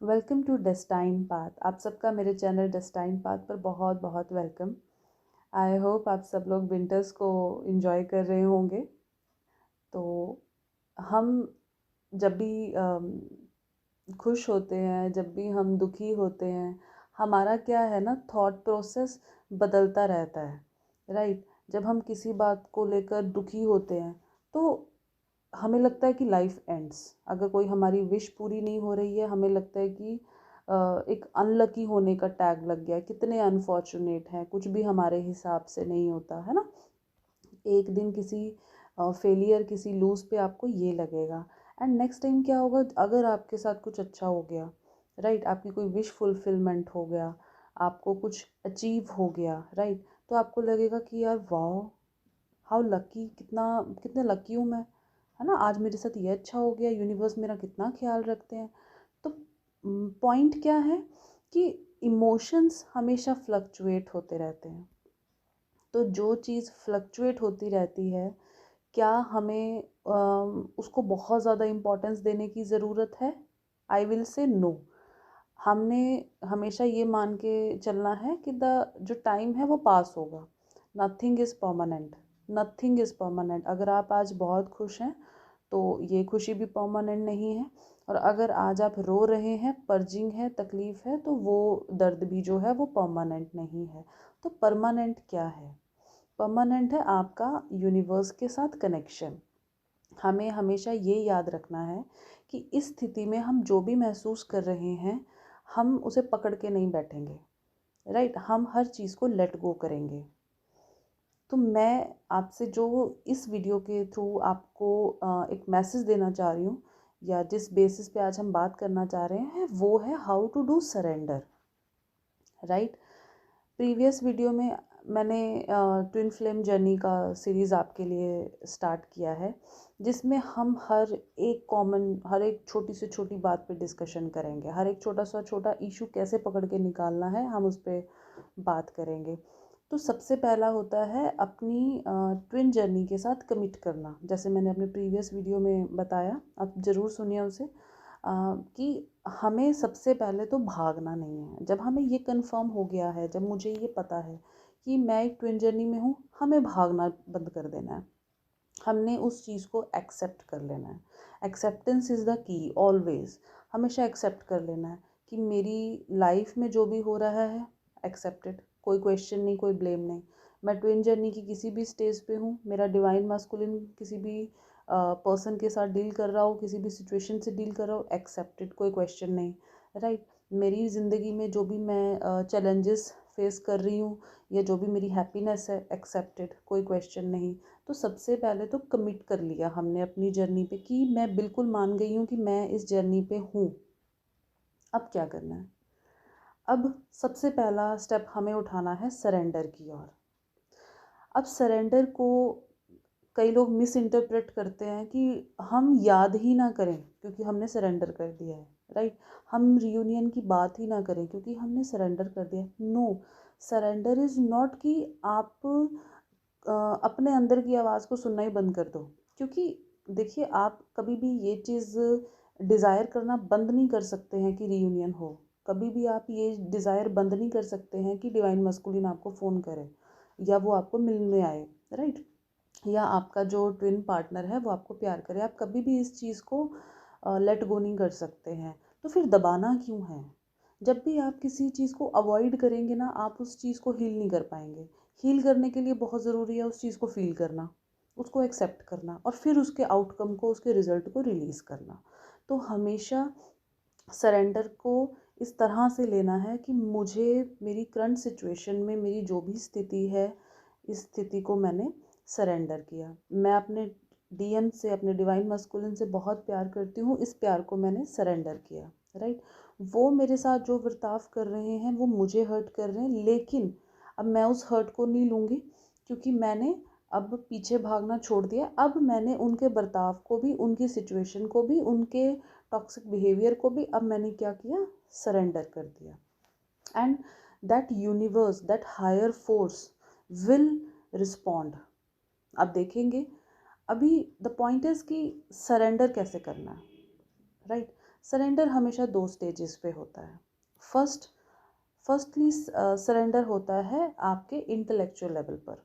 Welcome to destined path. आप सबका मेरे चैनल डेस्टाइन पाथ पर बहुत बहुत वेलकम। आई होप आप सब लोग विंटर्स को एंजॉय कर रहे होंगे। तो हम जब भी खुश होते हैं, जब भी हम दुखी होते हैं, हमारा क्या है ना, थॉट प्रोसेस बदलता रहता है, राइट। जब हम किसी बात को लेकर दुखी होते हैं तो हमें लगता है कि लाइफ एंड्स। अगर कोई हमारी विश पूरी नहीं हो रही है, हमें लगता है कि एक अनलकी होने का टैग लग गया, कितने अनफॉर्चुनेट हैं, कुछ भी हमारे हिसाब से नहीं होता है ना। एक दिन किसी फेलियर, किसी लूज पे आपको ये लगेगा। एंड नेक्स्ट टाइम क्या होगा, अगर आपके साथ कुछ अच्छा हो गया, राइट, आपकी कोई विश फुलफिलमेंट हो गया, आपको कुछ अचीव हो गया, राइट, तो आपको लगेगा कि यार वाओ, हाउ लकी, कितना कितने लकी हूँ मैं, है ना। आज मेरे साथ ये अच्छा हो गया, यूनिवर्स मेरा कितना ख्याल रखते हैं। तो पॉइंट क्या है कि इमोशंस हमेशा फ्लक्चुएट होते रहते हैं। तो जो चीज़ फ्लक्चुएट होती रहती है, क्या हमें उसको बहुत ज़्यादा इम्पोर्टेंस देने की ज़रूरत है? I will say no. हमने हमेशा ये मान के चलना है कि द जो टाइम है वो पास होगा। Nothing is permanent. Nothing is permanent. अगर आप आज बहुत खुश हैं तो ये खुशी भी परमानेंट नहीं है। और अगर आज आप रो रहे हैं, पर्जिंग है, तकलीफ़ है, तो वो दर्द भी जो है वो परमानेंट नहीं है। तो परमानेंट क्या है? परमानेंट है आपका यूनिवर्स के साथ कनेक्शन। हमें हमेशा ये याद रखना है कि इस स्थिति में हम जो भी महसूस कर रहे हैं, हम उसे पकड़ के नहीं बैठेंगे, राइट। हम हर चीज़ को लेट गो करेंगे। तो मैं आपसे जो इस वीडियो के थ्रू आपको एक मैसेज देना चाह रही हूँ, या जिस बेसिस पे आज हम बात करना चाह रहे हैं, वो है how to do surrender, right. Previous video में मैंने ट्विन फ्लेम जर्नी का सीरीज़ आपके लिए स्टार्ट किया है, जिसमें हम हर एक छोटी से छोटी बात पे डिस्कशन करेंगे। हर एक छोटा सा छोटा इशू कैसे पकड़ के निकालना है, हम उस पर बात करेंगे। तो सबसे पहला होता है अपनी ट्विन जर्नी के साथ कमिट करना। जैसे मैंने अपने प्रीवियस वीडियो में बताया, आप ज़रूर सुनिए उसे, कि हमें सबसे पहले तो भागना नहीं है। जब हमें ये कंफर्म हो गया है, जब मुझे ये पता है कि मैं एक ट्विन जर्नी में हूँ, हमें भागना बंद कर देना है। हमने उस चीज़ को एक्सेप्ट कर लेना है। Acceptance is the key, always. हमेशा एक्सेप्ट कर लेना है कि मेरी लाइफ में जो भी हो रहा है, एक्सेप्टेड, कोई क्वेश्चन नहीं, कोई ब्लेम नहीं। मैं ट्विन जर्नी की किसी भी स्टेज पे हूँ, मेरा डिवाइन मास्कुलिन किसी भी पर्सन के साथ डील कर रहा हो, किसी भी सिचुएशन से डील कर रहा हो, एक्सेप्टेड, कोई क्वेश्चन नहीं, राइट। मेरी ज़िंदगी में जो भी मैं चैलेंजेस फेस कर रही हूँ, या जो भी मेरी हैप्पीनेस है, एक्सेप्टेड, कोई क्वेश्चन नहीं। तो सबसे पहले तो कमिट कर लिया हमने अपनी जर्नी पे कि मैं बिल्कुल मान गई हूँ कि मैं इस जर्नी पे हूँ। अब क्या करना है? अब सबसे पहला स्टेप हमें उठाना है सरेंडर की ओर। अब सरेंडर को कई लोग मिस इंटरप्रेट करते हैं कि हम याद ही ना करें क्योंकि हमने सरेंडर कर दिया है, राइट। हम रियूनियन की बात ही ना करें क्योंकि हमने सरेंडर कर दिया है। नो, सरेंडर इज़ नॉट कि आप अपने अंदर की आवाज़ को सुनना ही बंद कर दो। क्योंकि देखिए, आप कभी भी ये चीज़ डिज़ायर करना बंद नहीं कर सकते हैं कि रीयूनियन हो। कभी भी आप ये डिज़ायर बंद नहीं कर सकते हैं कि डिवाइन मस्कुलिन आपको फ़ोन करे या वो आपको मिलने आए, राइट, या आपका जो ट्विन पार्टनर है वो आपको प्यार करे। आप कभी भी इस चीज़ को लेट गो नहीं कर सकते हैं। तो फिर दबाना क्यों है? जब भी आप किसी चीज़ को अवॉइड करेंगे ना, आप उस चीज़ को हील नहीं कर पाएंगे। हील करने के लिए बहुत ज़रूरी है उस चीज़ को फ़ील करना, उसको एक्सेप्ट करना, और फिर उसके आउटकम को, उसके रिज़ल्ट को रिलीज़ करना। तो हमेशा सरेंडर को इस तरह से लेना है कि मुझे मेरी करंट सिचुएशन में मेरी जो भी स्थिति है, इस स्थिति को मैंने सरेंडर किया। मैं अपने डीएम से, अपने डिवाइन मस्कुलिन से बहुत प्यार करती हूँ, इस प्यार को मैंने सरेंडर किया, राइट। वो मेरे साथ जो बर्ताव कर रहे हैं वो मुझे हर्ट कर रहे हैं, लेकिन अब मैं उस हर्ट को नहीं लूँगी क्योंकि मैंने अब पीछे भागना छोड़ दिया। अब मैंने उनके बर्ताव को भी, उनकी सिचुएशन को भी, उनके टॉक्सिक बिहेवियर को भी अब मैंने क्या किया, सरेंडर कर दिया। And that universe, that higher force will respond. अब देखेंगे। अभी द पॉइंट इज कि सरेंडर कैसे करना है, राइट। सरेंडर हमेशा 2 स्टेजेस पे होता है। फर्स्टली सरेंडर होता है आपके इंटेलेक्चुअल लेवल पर।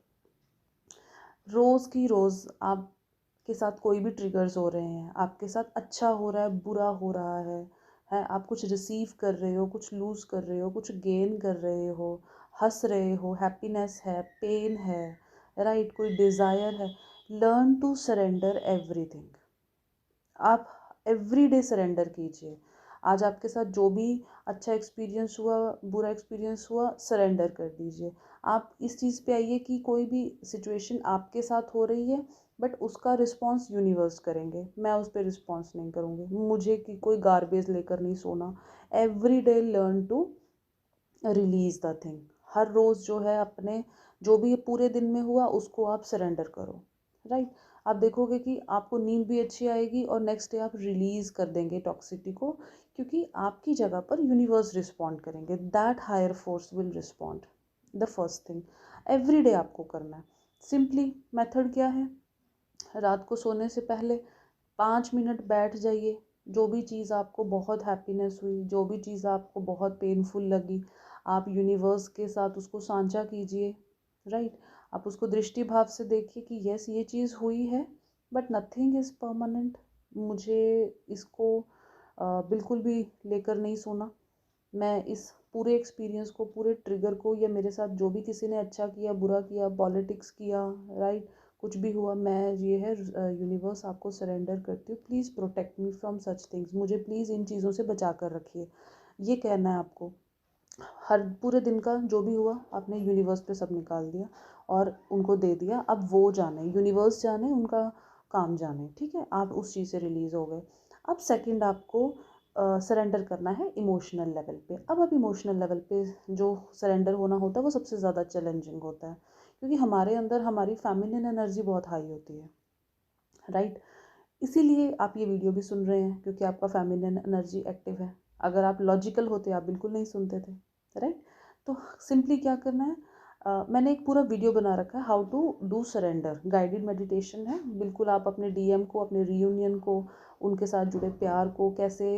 रोज़ की रोज़ आपके साथ कोई भी ट्रिगर्स हो रहे हैं, आपके साथ अच्छा हो रहा है, बुरा हो रहा है, आप कुछ रिसीव कर रहे हो, कुछ लूज़ कर रहे हो, कुछ गेन कर रहे हो, हंस रहे हो, हैप्पीनेस है, पेन है, राइट, कोई डिज़ायर है। Learn to surrender everything. आप एवरी डे सरेंडर कीजिए। आज आपके साथ जो भी अच्छा एक्सपीरियंस हुआ, बुरा एक्सपीरियंस हुआ, सरेंडर कर दीजिए। आप इस चीज़ पे आइए कि कोई भी सिचुएशन आपके साथ हो रही है, बट उसका रिस्पॉन्स यूनिवर्स करेंगे, मैं उस पर रिस्पॉन्स नहीं करूँगी। मुझे कि कोई गार्बेज लेकर नहीं सोना। Every day learn to release the thing. हर रोज़ जो है अपने जो भी पूरे दिन में हुआ उसको आप सरेंडर करो, राइट। आप देखोगे कि आपको नींद भी अच्छी आएगी और नेक्स्ट डे आप रिलीज कर देंगे टॉक्सिटी को, क्योंकि आपकी जगह पर यूनिवर्स रिस्पॉन्ड करेंगे। That higher force will respond. The first thing every day आपको करना है। सिंपली मेथड क्या है, रात को सोने से पहले 5 मिनट बैठ जाइए। जो भी चीज़ आपको बहुत हैप्पीनेस हुई, जो भी चीज़ आपको बहुत पेनफुल लगी, आप यूनिवर्स के साथ उसको साझा कीजिए, राइट। आप उसको दृष्टि भाव से देखिए कि यस ये चीज़ हुई है, बट नथिंग इज़ परमानेंट। मुझे इसको बिल्कुल भी लेकर नहीं सोना। मैं इस पूरे एक्सपीरियंस को, पूरे ट्रिगर को, या मेरे साथ जो भी किसी ने अच्छा किया, बुरा किया, पॉलिटिक्स किया, राइट, कुछ भी हुआ, मैं ये है यूनिवर्स आपको सरेंडर करती हूँ। Please protect me from such things. मुझे प्लीज़ इन चीज़ों से बचा कर रखिए। ये कहना है आपको। हर पूरे दिन का जो भी हुआ आपने यूनिवर्स पे सब निकाल दिया और उनको दे दिया। अब वो जाने, यूनिवर्स जाने, उनका काम जाने, ठीक है। आप उस चीज़ से रिलीज़ हो गए। अब सेकंड आपको सरेंडर करना है इमोशनल लेवल पे। अब आप इमोशनल लेवल पे जो सरेंडर होना होता है वो सबसे ज़्यादा चैलेंजिंग होता है, क्योंकि हमारे अंदर हमारी फेमिनिन एनर्जी बहुत हाई होती है, राइट। इसीलिए आप ये वीडियो भी सुन रहे हैं, क्योंकि आपका फेमिनिन एनर्जी एक्टिव है। अगर आप लॉजिकल होते आप बिल्कुल नहीं सुनते थे, राइट। तो सिंपली क्या करना है, मैंने एक पूरा वीडियो बना रखा है, how to do surrender, guided meditation है। बिल्कुल आप अपने डीएम को, अपने रीयूनियन को, उनके साथ जुड़े प्यार को कैसे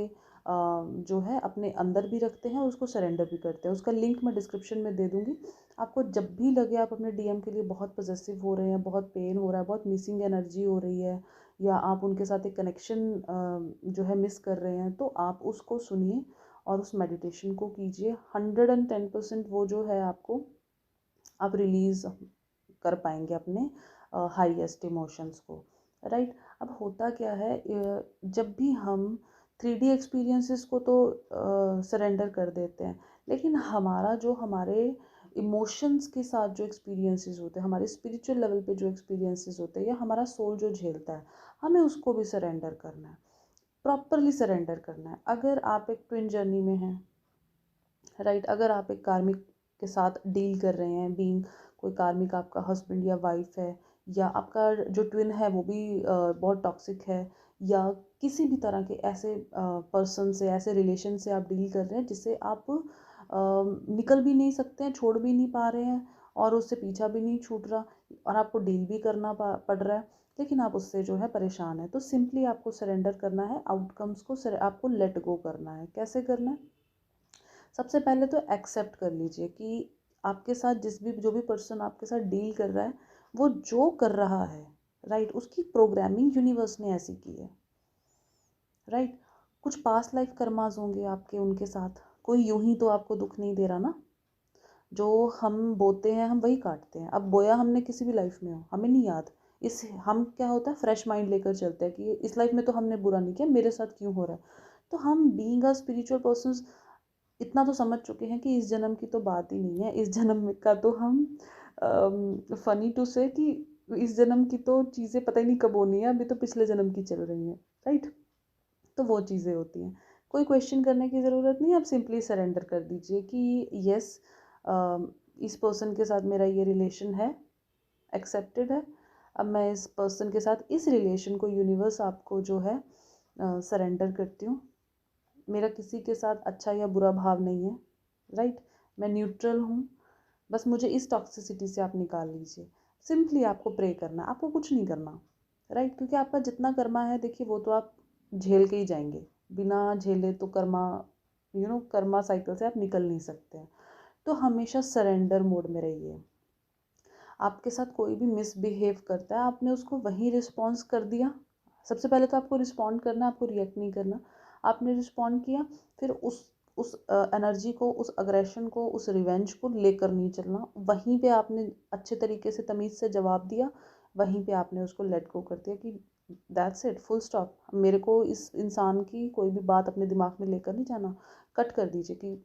जो है अपने अंदर भी रखते हैं और उसको सरेंडर भी करते हैं। उसका लिंक मैं डिस्क्रिप्शन में दे दूँगी। आपको जब भी लगे आप अपने डीएम के लिए बहुत पॉसेसिव हो रहे हैं, बहुत पेन हो रहा है, बहुत मिसिंग एनर्जी हो रही है, या आप उनके साथ एक कनेक्शन जो है मिस कर रहे हैं, तो आप उसको सुनिए और उस मेडिटेशन को कीजिए। 110% वो जो है आपको आप रिलीज़ कर पाएंगे अपने हाईएस्ट इमोशंस को, राइट। अब होता क्या है, जब भी हम 3D एक्सपीरियंसेस को तो सरेंडर कर देते हैं, लेकिन हमारा जो हमारे इमोशंस के साथ जो एक्सपीरियंसेस होते हैं, हमारे स्पिरिचुअल लेवल पे जो एक्सपीरियंसेस होते हैं, या हमारा सोल जो झेलता है, हमें उसको भी सरेंडर करना है, प्रॉपरली सरेंडर करना है। अगर आप एक ट्विन जर्नी में हैं, राइट, अगर आप एक कार्मिक के साथ डील कर रहे हैं, बीइंग कोई कार्मिक आपका हस्बैंड या वाइफ है, या आपका जो ट्विन है वो भी बहुत टॉक्सिक है, या किसी भी तरह के ऐसे पर्सन से, ऐसे रिलेशन से आप डील कर रहे हैं जिससे आप निकल भी नहीं सकते हैं, छोड़ भी नहीं पा रहे हैं, और उससे पीछा भी नहीं छूट रहा, और आपको डील भी करना पड़ रहा है, लेकिन आप उससे जो है परेशान है, तो सिंपली आपको सरेंडर करना है। आउटकम्स को आपको लेट गो करना है। कैसे करना है, सबसे पहले तो एक्सेप्ट कर लीजिए कि आपके साथ जो भी पर्सन आपके साथ डील कर रहा है, वो जो कर रहा है, राइट, उसकी प्रोग्रामिंग यूनिवर्स ने ऐसी की है, राइट। कुछ पास्ट लाइफ कर्मास होंगे आपके उनके साथ। कोई यूं ही तो आपको दुख नहीं दे रहा ना। जो हम बोते हैं हम वही काटते हैं। अब बोया हमने किसी भी लाइफ में हो, हमें नहीं याद। इस हम क्या होता है, फ्रेश माइंड लेकर चलते हैं कि इस लाइफ में तो हमने बुरा नहीं किया, मेरे साथ क्यों हो रहा है। तो हम बीइंग अ स्पिरिचुअल पर्सन इतना तो समझ चुके हैं कि इस जन्म की तो बात ही नहीं है। इस जन्म का तो हम फनी टू से कि इस जन्म की तो चीज़ें पता ही नहीं कब होनी है, अभी तो पिछले जन्म की चल रही हैं, राइट। तो वो चीज़ें होती हैं, कोई क्वेश्चन करने की ज़रूरत नहीं। आप सिंपली सरेंडर कर दीजिए कि यस, इस पर्सन के साथ मेरा ये रिलेशन है, एक्सेप्टेड है। अब मैं इस पर्सन के साथ इस रिलेशन को यूनिवर्स आपको जो है सरेंडर करती हूँ। मेरा किसी के साथ अच्छा या बुरा भाव नहीं है, राइट। मैं न्यूट्रल हूँ, बस मुझे इस टॉक्सिसिटी से आप निकाल लीजिए। सिंपली आपको प्रे करना, आपको कुछ नहीं करना, राइट, क्योंकि आपका जितना कर्मा है देखिए वो तो आप झेल के ही जाएंगे, बिना झेले तो कर्मा साइकिल से आप निकल नहीं सकते हैं। तो हमेशा सरेंडर मोड में रहिए। आपके साथ कोई भी मिसबिहेव करता है, आपने उसको वहीं रिस्पॉन्स कर दिया। सबसे पहले तो आपको रिस्पॉन्ड करना, आपको रिएक्ट नहीं करना। आपने रिस्पॉन्ड किया, फिर उस एनर्जी को, उस अग्रेशन को, उस रिवेंज को लेकर नहीं चलना। वहीं पे आपने अच्छे तरीके से तमीज़ से जवाब दिया, वहीं पे आपने उसको लेट गो कर दिया कि दैट्स इट, फुल स्टॉप। मेरे को इस इंसान की कोई भी बात अपने दिमाग में लेकर नहीं जाना, कट कर दीजिए कि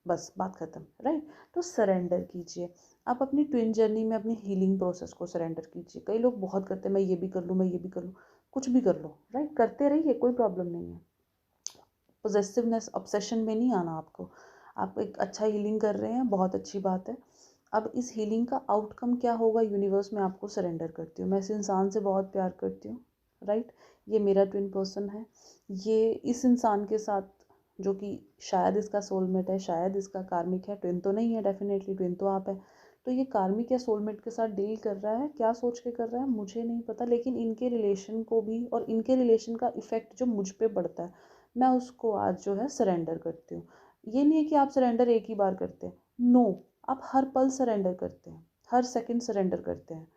बस बात ख़त्म, राइट। तो सरेंडर कीजिए। आप अपनी ट्विन जर्नी में अपनी हीलिंग प्रोसेस को सरेंडर कीजिए। कई लोग बहुत करते हैं, मैं ये भी कर लूँ, मैं ये भी कर लूँ। कुछ भी कर लो, राइट, करते रहिए, कोई प्रॉब्लम नहीं है। पोजेसिवनेस, ऑब्सेशन में नहीं आना आपको। आप एक अच्छा हीलिंग कर रहे हैं, बहुत अच्छी बात है। अब इस हीलिंग का आउटकम क्या होगा, यूनिवर्स में आपको सरेंडर करती हूँ। मैं इस इंसान से बहुत प्यार करती हूँ, राइट। ये मेरा ट्विन पर्सन है। ये इस इंसान के साथ, जो कि शायद इसका सोलमेट है, शायद इसका कार्मिक है, ट्विन तो नहीं है, डेफिनेटली ट्विन तो आप है। तो ये कार्मिक या सोलमेट के साथ डील कर रहा है, क्या सोच के कर रहा है मुझे नहीं पता, लेकिन इनके रिलेशन को भी और इनके रिलेशन का इफ़ेक्ट जो मुझ पे पड़ता है, मैं उसको आज जो है सरेंडर करती हूँ। ये नहीं है कि आप सरेंडर एक ही बार करते हैं, नो, आप हर पल सरेंडर करते हैं, हर सेकंड सरेंडर करते हैं।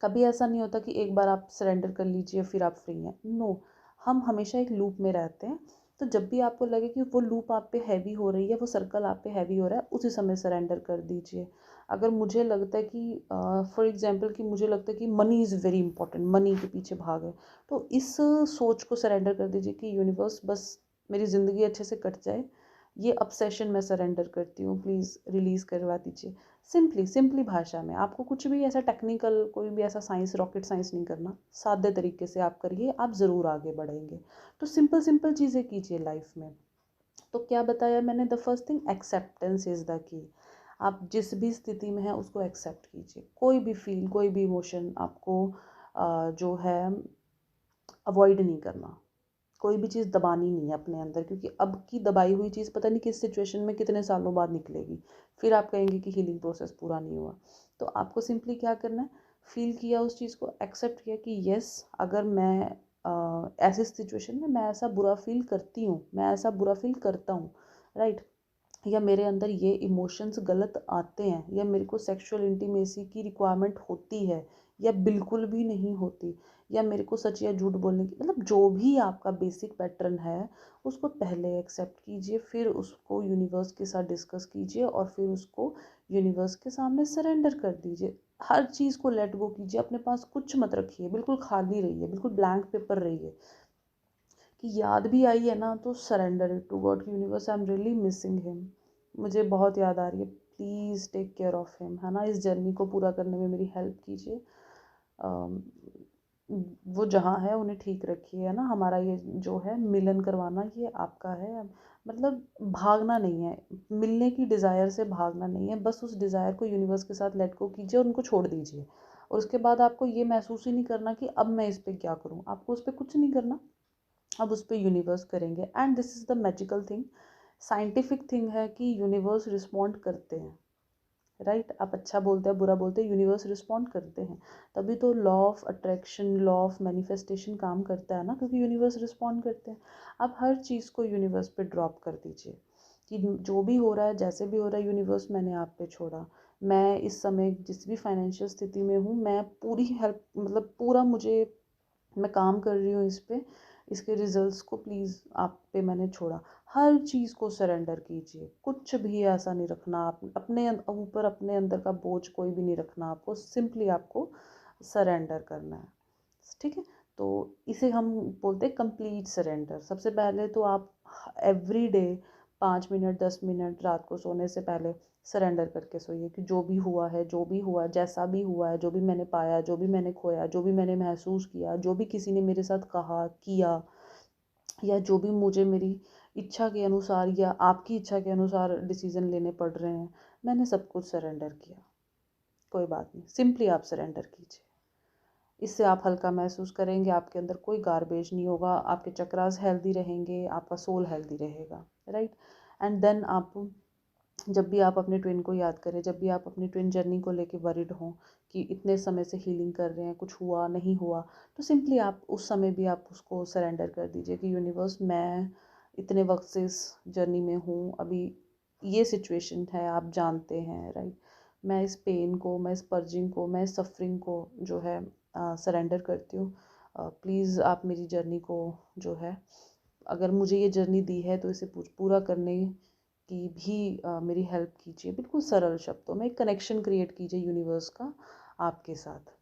कभी ऐसा नहीं होता कि एक बार आप सरेंडर कर लीजिए फिर आप फ्री हैं, नो। हम हमेशा एक लूप में रहते हैं। तो जब भी आपको लगे कि वो लूप आप पे हैवी हो रही है, वो सर्कल आप पे हैवी हो रहा है, उसी समय सरेंडर कर दीजिए। अगर मुझे लगता है कि फॉर एग्जांपल कि मुझे लगता है कि money is very important, money के पीछे भाग है, तो इस सोच को सरेंडर कर दीजिए कि यूनिवर्स, बस मेरी ज़िंदगी अच्छे से कट जाए, ये obsession मैं सरेंडर करती हूँ, प्लीज़ रिलीज़ करवा दीजिए। सिंपली भाषा में, आपको कुछ भी ऐसा टेक्निकल, कोई भी ऐसा साइंस, रॉकेट साइंस नहीं करना। सादे तरीके से आप करिए, आप ज़रूर आगे बढ़ेंगे। तो सिंपल चीज़ें कीजिए लाइफ में। तो क्या बताया मैंने, the first thing, acceptance is the key. आप जिस भी स्थिति में हैं उसको एक्सेप्ट कीजिए। कोई भी फील, कोई भी इमोशन आपको जो है अवॉइड नहीं करना। कोई भी चीज़ दबानी नहीं है अपने अंदर, क्योंकि अब की दबाई हुई चीज़ पता नहीं किस सिचुएशन में कितने सालों बाद निकलेगी। फिर आप कहेंगे कि हीलिंग प्रोसेस पूरा नहीं हुआ। तो आपको सिंपली क्या करना है, फील किया उस चीज़ को, एक्सेप्ट किया कि येस, अगर मैं ऐसी सिचुएशन में मैं ऐसा बुरा फील करती हूँ, मैं ऐसा बुरा फील करता हूँ, राइट, या मेरे अंदर ये इमोशंस गलत आते हैं, या मेरे को सेक्सुअल इंटीमेसी की रिक्वायरमेंट होती है, या बिल्कुल भी नहीं होती, या मेरे को सच या झूठ बोलने की, मतलब जो भी आपका बेसिक पैटर्न है, उसको पहले एक्सेप्ट कीजिए, फिर उसको यूनिवर्स के साथ डिस्कस कीजिए, और फिर उसको यूनिवर्स के सामने सरेंडर कर दीजिए। हर चीज़ को लेट गो कीजिए, अपने पास कुछ मत रखिए, बिल्कुल खाली रहिए, बिल्कुल ब्लैंक पेपर रहिए। कि याद भी आई है ना, तो surrender it to God, universe, I am really missing him, मुझे बहुत याद आ रही है, please take care of him, है ना। इस जर्नी को पूरा करने में मेरी हेल्प कीजिए। वो जहाँ है उन्हें ठीक रखिए, है ना। हमारा ये जो है मिलन करवाना, ये आपका है। मतलब भागना नहीं है, मिलने की डिज़ायर से भागना नहीं है, बस उस डिज़ायर को यूनिवर्स के साथ लेट गो कीजिए और उनको छोड़ दीजिए। और उसके बाद आपको ये महसूस ही नहीं करना कि अब मैं इस पर क्या करूँ, आपको उस पर कुछ नहीं करना, अब उस पर यूनिवर्स करेंगे। And this is the magical thing, scientific thing है कि यूनिवर्स रिस्पॉन्ड करते हैं, राइट। आप अच्छा बोलते हैं, बुरा बोलते हैं, यूनिवर्स रिस्पॉन्ड करते हैं। तभी तो law of attraction, law of manifestation काम करता है ना, क्योंकि यूनिवर्स रिस्पॉन्ड करते हैं। आप हर चीज़ को यूनिवर्स पे ड्रॉप कर दीजिए कि जो भी हो रहा है, जैसे भी हो रहा है, यूनिवर्स मैंने आप पे छोड़ा। मैं इस समय जिस भी फाइनेंशियल स्थिति में हूँ, मैं पूरी हेल्प, मतलब पूरा मुझे, मैं काम कर रही हूँ इस पे, इसके रिजल्ट्स को प्लीज़ आप पे मैंने छोड़ा। हर चीज़ को सरेंडर कीजिए, कुछ भी ऐसा नहीं रखना, आप अपने ऊपर, अपने अंदर का बोझ कोई भी नहीं रखना, आपको सिंपली आपको सरेंडर करना है, ठीक है। तो इसे हम बोलते हैं कंप्लीट सरेंडर। सबसे पहले तो आप एवरी डे 5 मिनट, 10 मिनट रात को सोने से पहले सरेंडर करके सोइए कि जो भी हुआ है, जो भी हुआ, जैसा भी हुआ है, जो भी मैंने पाया, जो भी मैंने खोया, जो भी मैंने महसूस किया, जो भी किसी ने मेरे साथ कहा किया, या जो भी मुझे मेरी इच्छा के अनुसार या आपकी इच्छा के अनुसार डिसीज़न लेने पड़ रहे हैं, मैंने सब कुछ सरेंडर किया। कोई बात नहीं, सिंपली आप सरेंडर कीजिए। इससे आप हल्का महसूस करेंगे, आपके अंदर कोई गार्बेज नहीं होगा, आपके चक्रास हेल्दी रहेंगे, आपका सोल हेल्दी रहेगा, राइट। एंड देन आप जब भी आप अपने ट्विन को याद करें, जब भी आप अपनी ट्विन जर्नी को लेके वरिड हों कि इतने समय से हीलिंग कर रहे हैं, कुछ हुआ नहीं हुआ, तो सिंपली आप उस समय भी आप उसको सरेंडर कर दीजिए कि यूनिवर्स, मैं इतने वक्त से इस जर्नी में हूँ, अभी ये सिचुएशन है, आप जानते हैं, राइट। मैं इस पेन को, मैं इस पर्जिंग को, मैं इस सफरिंग को जो है सरेंडर करती हूँ। प्लीज़ आप मेरी जर्नी को जो है, अगर मुझे ये जर्नी दी है तो इसे पूरा करने की भी मेरी हेल्प कीजिए। बिल्कुल सरल शब्दों में एक कनेक्शन क्रिएट कीजिए यूनिवर्स का आपके साथ।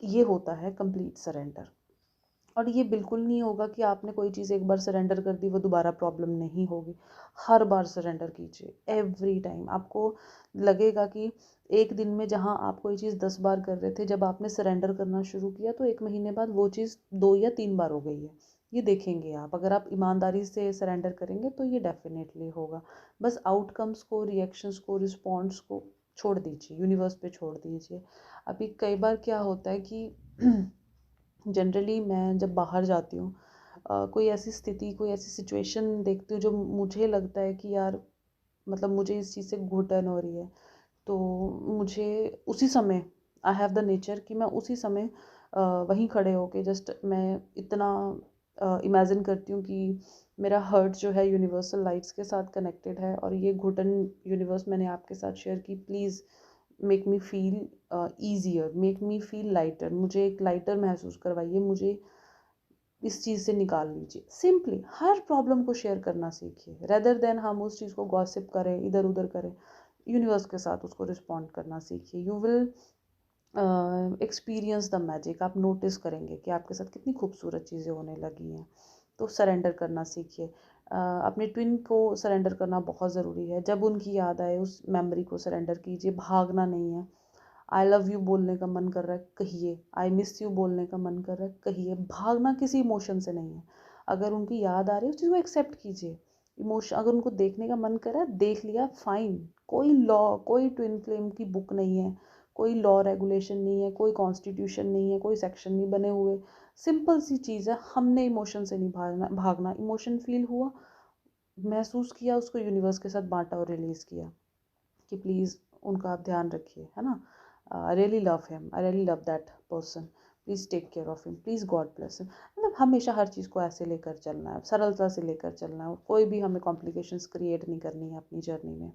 ये होता है कंप्लीट सरेंडर। और ये बिल्कुल नहीं होगा कि आपने कोई चीज़ एक बार सरेंडर कर दी वो दोबारा प्रॉब्लम नहीं होगी। हर बार सरेंडर कीजिए, एवरी टाइम। आपको लगेगा कि एक दिन में जहाँ आप कोई चीज़ 10 बार कर रहे थे, जब आपने सरेंडर करना शुरू किया तो 1 महीने बाद वो चीज़ 2 या 3 बार हो गई है। ये देखेंगे आप, अगर आप ईमानदारी से सरेंडर करेंगे तो ये डेफिनेटली होगा। बस आउटकम्स को, रिएक्शंस को, रिस्पॉन्स को छोड़ दीजिए, यूनिवर्स पे छोड़ दीजिए। अभी कई बार क्या होता है कि जनरली मैं जब बाहर जाती हूँ, कोई ऐसी स्थिति, कोई ऐसी सिचुएशन देखती हूँ जो मुझे लगता है कि यार, मतलब मुझे इस चीज़ से घुटन हो रही है, तो मुझे उसी समय, आई हैव द नेचर कि मैं उसी समय वहीं खड़े होके जस्ट मैं इतना इमेजिन करती हूँ कि मेरा हर्ट जो है यूनिवर्सल लाइट्स के साथ कनेक्टेड है, और ये घुटन यूनिवर्स मैंने आपके साथ शेयर की, please make me feel easier, make me feel lighter, मुझे एक लाइटर महसूस करवाइए, मुझे इस चीज़ से निकाल लीजिए। सिंपली हर प्रॉब्लम को शेयर करना सीखिए, रेदर देन हम उस चीज़ को गॉसिप करें, इधर उधर करें। यूनिवर्स के साथ उसको रिस्पॉन्ड करना सीखिए। You will experience the magic. आप नोटिस करेंगे कि आपके साथ कितनी खूबसूरत चीज़ें होने लगी हैं। तो सरेंडर करना सीखिए। अपने ट्विन को सरेंडर करना बहुत ज़रूरी है। जब उनकी याद आए उस मेमोरी को सरेंडर कीजिए, भागना नहीं है। आई लव यू बोलने का मन कर रहा है, कहिए। आई मिस यू बोलने का मन कर रहा है, कहिए। भागना किसी इमोशन से नहीं है। अगर उनकी याद आ रही है उस चीज़ को एक्सेप्ट कीजिए। इमोशन, अगर उनको देखने का मन कर रहा है, देख लिया, फाइन। कोई लॉ, कोई ट्विन फ्लेम की बुक नहीं है, कोई लॉ रेगुलेशन नहीं है, कोई कॉन्स्टिट्यूशन नहीं है, कोई सेक्शन नहीं बने हुए। सिंपल सी चीज़ है, हमने इमोशन से नहीं भागना। इमोशन फील हुआ, महसूस किया, उसको यूनिवर्स के साथ बांटा और रिलीज़ किया कि प्लीज़ उनका आप ध्यान रखिए, है ना। I really love him, I really love that person, please take care of him, please God bless him. मतलब हमेशा हर चीज़ को ऐसे लेकर चलना है, सरलता से लेकर चलना है, कोई भी हमें कॉम्प्लिकेशंस क्रिएट नहीं करनी है अपनी जर्नी में।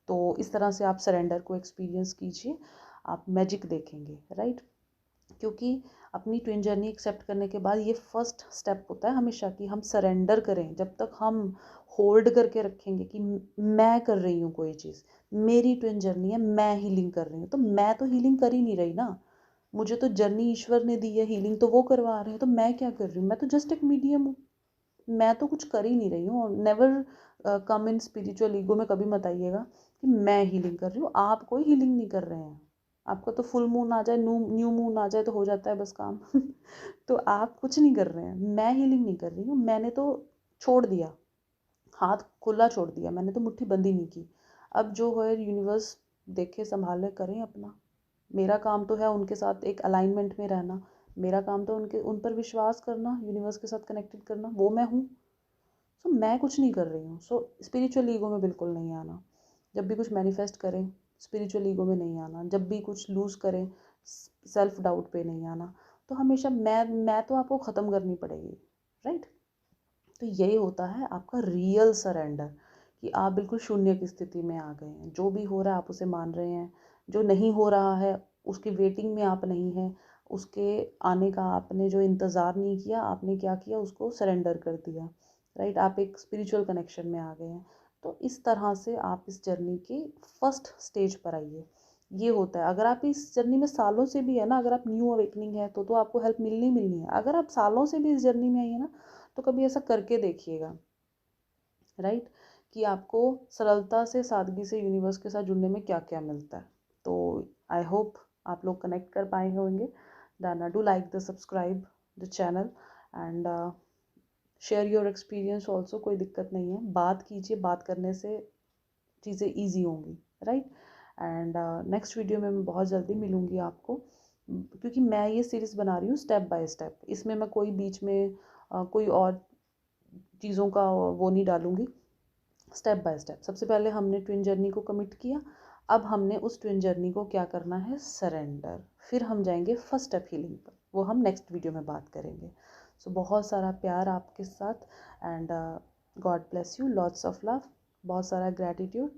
तो इस तरह से आप सरेंडर को एक्सपीरियंस कीजिए, आप मैजिक देखेंगे, राइट। क्योंकि अपनी ट्विन जर्नी एक्सेप्ट करने के बाद ये फर्स्ट स्टेप होता है हमेशा कि हम सरेंडर करें। जब तक हम होल्ड करके रखेंगे कि मैं कर रही हूँ कोई चीज़, मेरी ट्विन जर्नी है, मैं हीलिंग कर रही हूँ, तो मैं तो हीलिंग कर ही नहीं रही ना। मुझे तो जर्नी ईश्वर ने दी है, हीलिंग तो वो करवा रहे हैं, तो मैं क्या कर रही हूँ? मैं तो जस्ट एक मीडियम हूँ, मैं तो कुछ कर ही नहीं रही हूँ। Never come in spiritual ego में कभी मत आइएगा कि मैं हीलिंग कर रही हूँ। आप कोई हीलिंग नहीं कर रहे हैं। आपका तो फुल मून आ जाए, न्यू मून आ जाए तो हो जाता है बस काम। तो आप कुछ नहीं कर रहे हैं। मैं हीलिंग नहीं कर रही हूँ, मैंने तो छोड़ दिया, हाथ खुला छोड़ दिया, मैंने तो मुट्ठी बंदी नहीं की। अब जो है यूनिवर्स देखे, संभाले, करें अपना। मेरा काम तो है उनके साथ एक अलाइनमेंट में रहना। मेरा काम तो उन पर विश्वास करना, यूनिवर्स के साथ कनेक्टेड करना, वो मैं हूँ। सो मैं कुछ नहीं कर रही हूँ। सो स्पिरिचुअल ईगो में बिल्कुल नहीं आना। जब भी कुछ मैनिफेस्ट करें, स्पिरिचुअल ईगो में नहीं आना। जब भी कुछ लूज़ करें, सेल्फ डाउट पे नहीं आना। तो हमेशा मैं तो आपको ख़त्म करनी पड़ेगी, राइट। तो यही होता है आपका रियल सरेंडर, कि आप बिल्कुल शून्य की स्थिति में आ गए हैं। जो भी हो रहा है आप उसे मान रहे हैं। जो नहीं हो रहा है उसकी वेटिंग में आप नहीं हैं। उसके आने का आपने जो इंतज़ार नहीं किया, आपने क्या किया, उसको सरेंडर कर दिया, राइट। आप एक स्पिरिचुअल कनेक्शन में आ गए हैं। तो इस तरह से आप इस जर्नी के फर्स्ट स्टेज पर आइए। ये होता है। अगर आप इस जर्नी में सालों से भी है ना, अगर आप न्यू अवेकनिंग है तो आपको हेल्प मिलनी मिलनी है। अगर आप सालों से भी इस जर्नी में आई है ना, तो कभी ऐसा करके देखिएगा, राइट, कि आपको सरलता से, सादगी से यूनिवर्स के साथ जुड़ने में क्या क्या मिलता है। तो आई होप आप लोग कनेक्ट कर पाए होंगे। Then do like the subscribe the channel and share your experience also. कोई दिक्कत नहीं है, बात कीजिए, बात करने से चीज़ें ईजी होंगी, राइट। एंड नेक्स्ट वीडियो में मैं बहुत जल्दी मिलूँगी आपको, क्योंकि मैं ये सीरीज़ बना रही हूँ स्टेप बाय स्टेप। इसमें मैं कोई बीच में कोई और चीज़ों का वो नहीं डालूँगी, स्टेप बाय स्टेप। सबसे पहले हमने ट्विन जर्नी को कमिट किया, अब हमने उस ट्विन जर्नी को क्या करना है, सरेंडर। फिर हम जाएंगे फर्स्ट स्टेप हीलिंग पर, वो हम नेक्स्ट वीडियो में बात करेंगे। सो बहुत सारा प्यार आपके साथ, and God bless you, lots of love, बहुत सारा ग्रैटिट्यूड।